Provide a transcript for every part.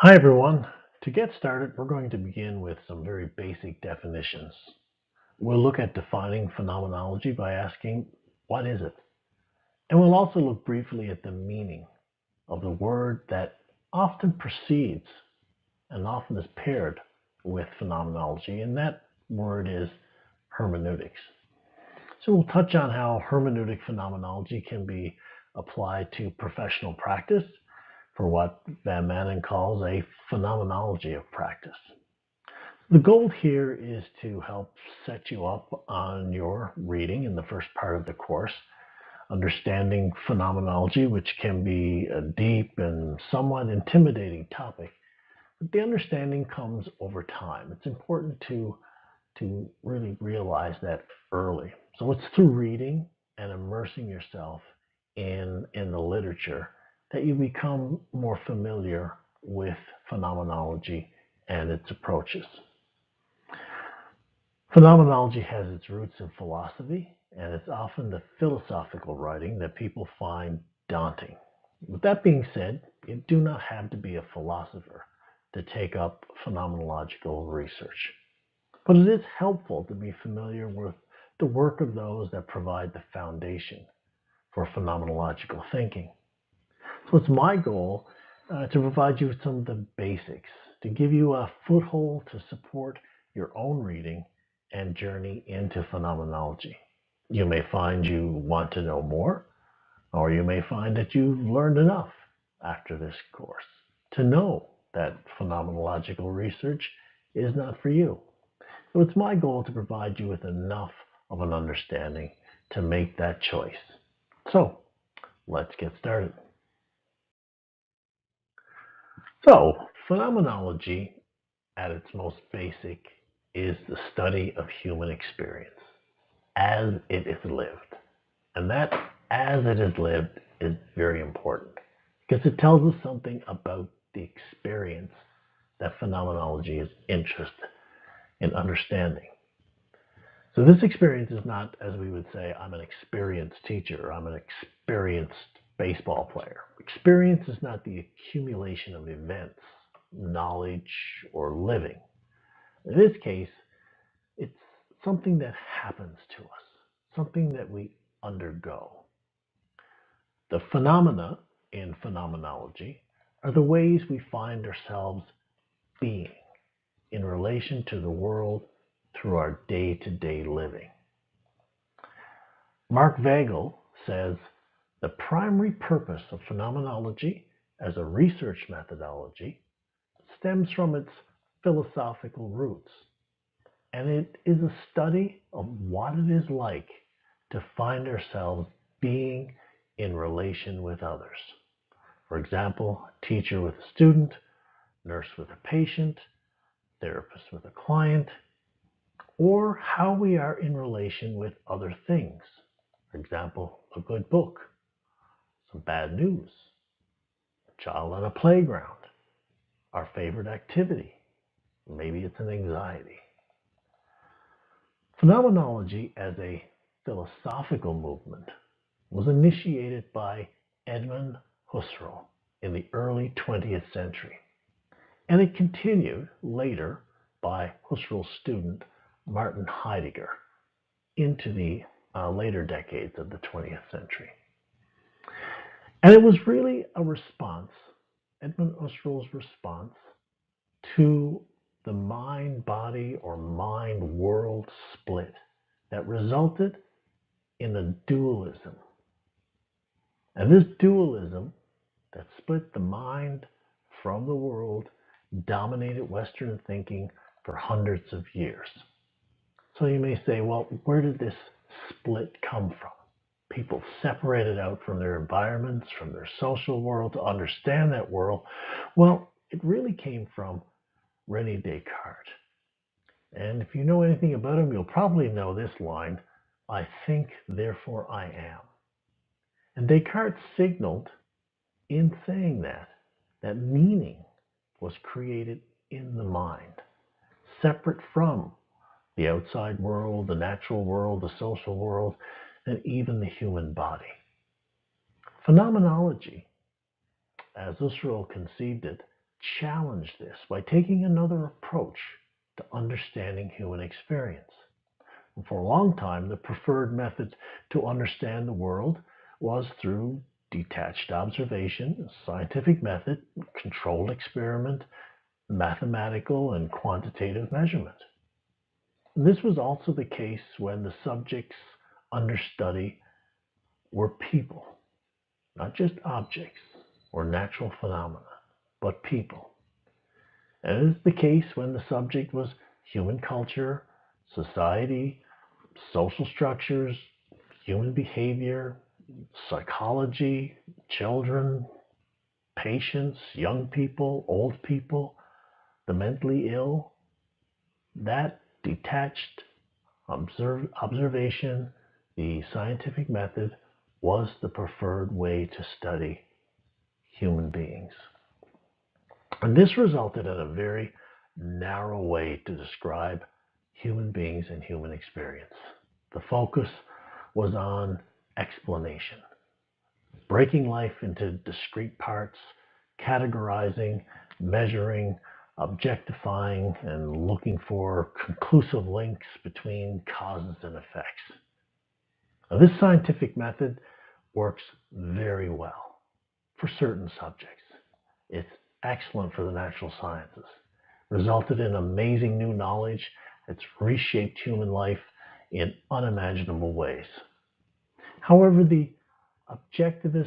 Hi everyone. To get started, we're going to begin with some very basic definitions. We'll look at defining phenomenology by asking, what is it? And we'll also look briefly at the meaning of the word that often precedes and often is paired with phenomenology, and that word is hermeneutics. So we'll touch on how hermeneutic phenomenology can be applied to professional practice for what Van Manen calls a phenomenology of practice. The goal here is to help set you up on your reading in the first part of the course, understanding phenomenology, which can be a deep and somewhat intimidating topic. But the understanding comes over time. It's important to really realize that early. So it's through reading and immersing yourself in the literature that you become more familiar with phenomenology and its approaches. Phenomenology has its roots in philosophy, and it's often the philosophical writing that people find daunting. With that being said, you do not have to be a philosopher to take up phenomenological research. But it is helpful to be familiar with the work of those that provide the foundation for phenomenological thinking. So it's my goal to provide you with some of the basics, to give you a foothold to support your own reading and journey into phenomenology. You may find you want to know more, or you may find that you've learned enough after this course to know that phenomenological research is not for you. So it's my goal to provide you with enough of an understanding to make that choice. So let's get started. So, phenomenology at its most basic is the study of human experience as it is lived. And that as it is lived is very important because it tells us something about the experience that phenomenology is interested in understanding. So this experience is not, as we would say, I'm an experienced teacher, or I'm an experienced baseball player. Experience is not the accumulation of events, knowledge, or living. In this case, it's something that happens to us, something that we undergo. The phenomena in phenomenology are the ways we find ourselves being in relation to the world through our day to day living. Mark Vagel says the primary purpose of phenomenology as a research methodology stems from its philosophical roots, and it is a study of what it is like to find ourselves being in relation with others. For example, a teacher with a student, nurse with a patient, therapist with a client, or how we are in relation with other things. For example, a good book, some bad news, a child on a playground, our favorite activity. Maybe it's an anxiety. Phenomenology as a philosophical movement was initiated by Edmund Husserl in the early 20th century, and it continued later by Husserl's student Martin Heidegger into the later decades of the 20th century. And it was really a response, Edmund Husserl's response to the mind body or mind world split that resulted in a dualism. And this dualism that split the mind from the world dominated Western thinking for hundreds of years. So you may say, well, where did this split come from? People separated out from their environments, from their social world to understand that world. Well, it really came from Rene Descartes. And if you know anything about him, you'll probably know this line, I think, therefore I am. And Descartes signaled in saying that meaning was created in the mind, separate from the outside world, the natural world, the social world, and even the human body. Phenomenology, as Husserl conceived it, challenged this by taking another approach to understanding human experience. And for a long time, the preferred method to understand the world was through detached observation, scientific method, controlled experiment, mathematical and quantitative measurement. And this was also the case when the subjects under study were people, not just objects or natural phenomena, but people. And it is the case when the subject was human culture, society, social structures, human behavior, psychology, children, patients, young people, old people, the mentally ill. That detached observation, the scientific method, was the preferred way to study human beings. And this resulted in a very narrow way to describe human beings and human experience. The focus was on explanation, breaking life into discrete parts, categorizing, measuring, objectifying, and looking for conclusive links between causes and effects. Now, this scientific method works very well for certain subjects. It's excellent for the natural sciences, resulted in amazing new knowledge that's reshaped human life in unimaginable ways. However, the objectivist,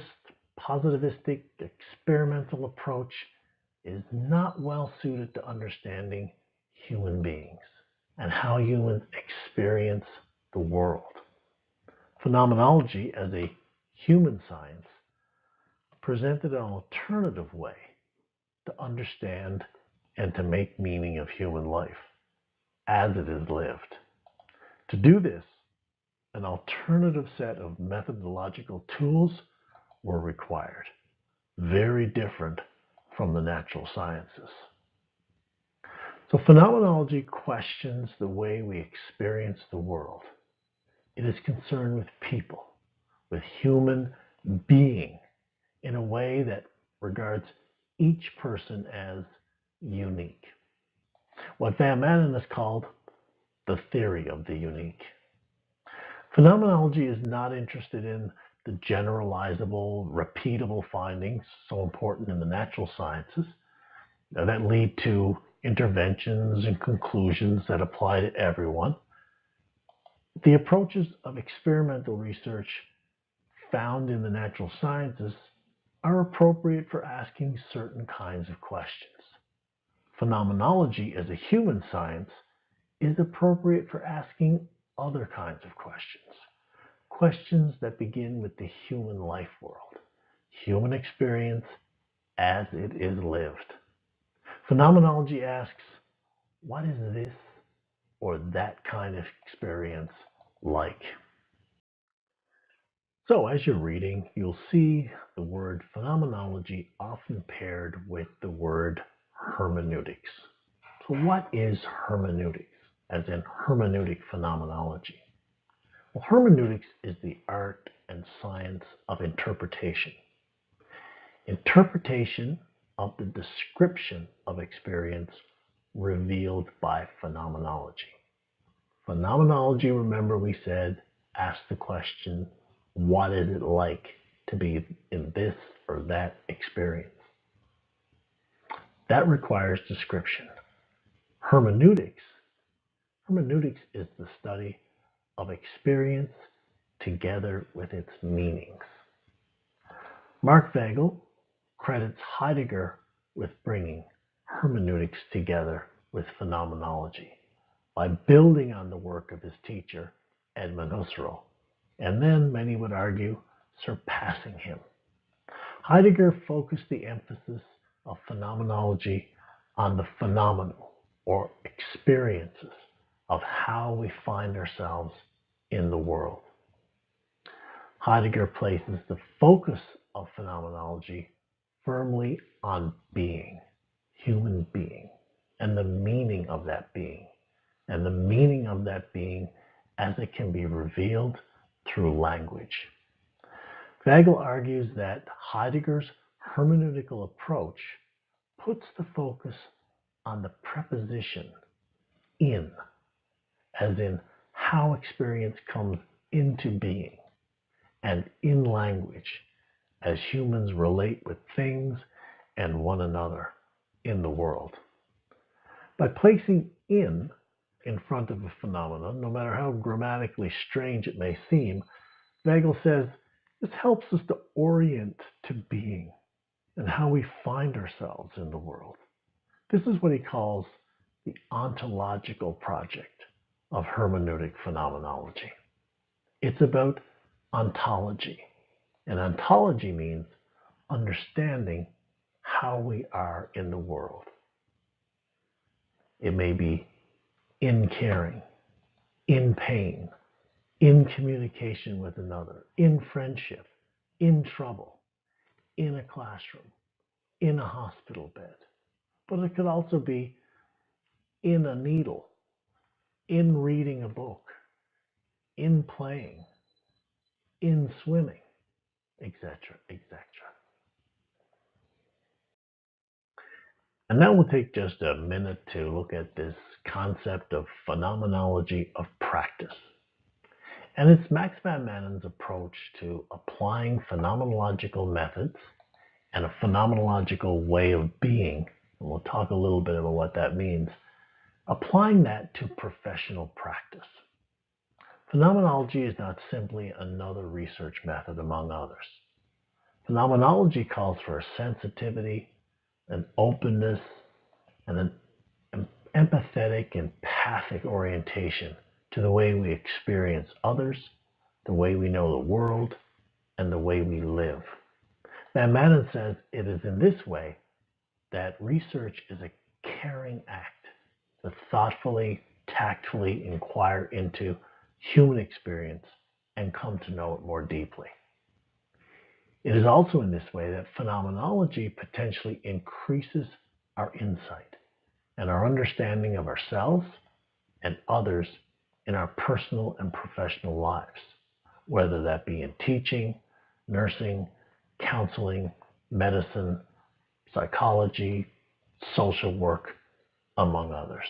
positivistic, experimental approach is not well suited to understanding human beings and how humans experience the world. Phenomenology, as a human science, presented an alternative way to understand and to make meaning of human life as it is lived. To do this, an alternative set of methodological tools were required, very different from the natural sciences. So phenomenology questions the way we experience the world. It is concerned with people, with human being, in a way that regards each person as unique. What Van Manen has called the theory of the unique. Phenomenology is not interested in the generalizable, repeatable findings so important in the natural sciences that lead to interventions and conclusions that apply to everyone. The approaches of experimental research found in the natural sciences are appropriate for asking certain kinds of questions. Phenomenology as a human science is appropriate for asking other kinds of questions. Questions that begin with the human life world, human experience as it is lived. Phenomenology asks, what is this or that kind of experience like? So as you're reading, you'll see the word phenomenology often paired with the word hermeneutics. So what is hermeneutics, as in hermeneutic phenomenology? Well, hermeneutics is the art and science of interpretation. Interpretation of the description of experience revealed by phenomenology. Phenomenology, remember we said, asks the question, what is it like to be in this or that experience? That requires description. Hermeneutics is the study of experience together with its meanings. Mark Vagel credits Heidegger with bringing hermeneutics together with phenomenology by building on the work of his teacher, Edmund Husserl, and then, many would argue, surpassing him. Heidegger focused the emphasis of phenomenology on the phenomenal, or experiences, of how we find ourselves in the world. Heidegger places the focus of phenomenology firmly on being, human being, and the meaning of that being, and the meaning of that being as it can be revealed through language. Vagel argues that Heidegger's hermeneutical approach puts the focus on the preposition in, as in how experience comes into being, and in language, as humans relate with things and one another in the world. By placing in front of a phenomenon, no matter how grammatically strange it may seem, Weigel says this helps us to orient to being and how we find ourselves in the world. This is what he calls the ontological project of hermeneutic phenomenology. It's about ontology, and ontology means understanding how we are in the world. It may be in caring, in pain, in communication with another, in friendship, in trouble, in a classroom, in a hospital bed. But it could also be in a needle, in reading a book, in playing, in swimming, etc., etc. And now we'll take just a minute to look at this concept of phenomenology of practice. And it's Max van Manen's approach to applying phenomenological methods and a phenomenological way of being, and we'll talk a little bit about what that means, applying that to professional practice. Phenomenology is not simply another research method among others. Phenomenology calls for a sensitivity, an openness, and an empathetic, empathic orientation to the way we experience others, the way we know the world, and the way we live. Van Manen says it is in this way that research is a caring act to thoughtfully, tactfully inquire into human experience and come to know it more deeply. It is also in this way that phenomenology potentially increases our insight and our understanding of ourselves and others in our personal and professional lives, whether that be in teaching, nursing, counseling, medicine, psychology, social work, among others.